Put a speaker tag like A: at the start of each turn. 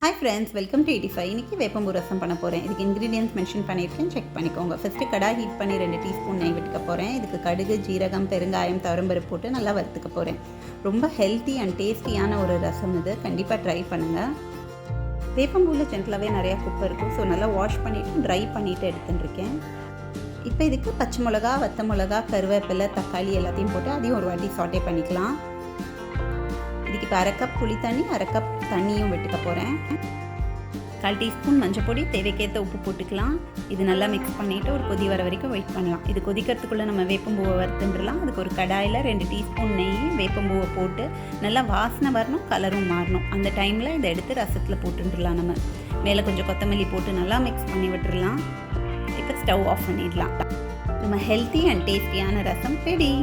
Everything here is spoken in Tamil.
A: Hi friends, welcome to 85. இன்றைக்கி வேப்பம்பூ ரசம் பண்ண போகிறேன். இதுக்கு இன்க்ரீடியன்ஸ் மென்ஷன் பண்ணியிருக்கேன், செக் பண்ணிக்கோங்க. ஃபஸ்ட்டு கடாய் ஹீட் பண்ணி 2 டீஸ்பூன் நெய் விட்டுக்க போகிறேன். இதுக்கு கடுகு, ஜீரகம், பெருங்காயம், துவரம்பருப்பு போட்டு நல்லா வறுத்துக்க போகிறேன். ரொம்ப ஹெல்த்தி அண்ட் டேஸ்டியான ஒரு ரசம் இது, கண்டிப்பாக ட்ரை பண்ணுங்கள். வேப்பம்பூவில் ஜென்டலாகவே நிறையா குப்பை இருக்கும், ஸோ நல்லா வாஷ் பண்ணிவிட்டு ட்ரை பண்ணிவிட்டு எடுத்துட்டுருக்கேன். இப்போ இதுக்கு பச்சை மிளகா, வத்த மிளகா, கருவேப்பிலை, தக்காளி எல்லாத்தையும் போட்டு அதையும் ஒரு வாட்டி சாட்டே பண்ணிக்கலாம். இதுக்கு இப்போ 1/2 கப் புளி தண்ணி, 1/2 கப் தண்ணியும் விட்டுக்க போகிறேன். 1/4 டீஸ்பூன் மஞ்சள் பொடி, தேவைக்கேற்ற உப்பு போட்டுக்கலாம். இது நல்லா மிக்ஸ் பண்ணிவிட்டு ஒரு கொதி வர வரைக்கும் வெயிட் பண்ணலாம். இது கொதிக்கிறதுக்குள்ளே நம்ம வேப்பம்பூவை வறுத்துட்டுலாம். அதுக்கு ஒரு கடாயில் 2 டீஸ்பூன் நெய், வேப்பம்பூவை போட்டு நல்லா வாசனை வரணும், கலரும் மாறணும். அந்த டைமில் இதை எடுத்து ரசத்தில் போட்டுடலாம். நம்ம மேலே கொஞ்சம் கொத்தமல்லி போட்டு நல்லா மிக்ஸ் பண்ணி விட்டுடலாம். இப்போ ஸ்டவ் ஆஃப் பண்ணிடலாம். நம்ம ஹெல்த்தி அண்ட் டேஸ்டியான ரசம் ரெடி.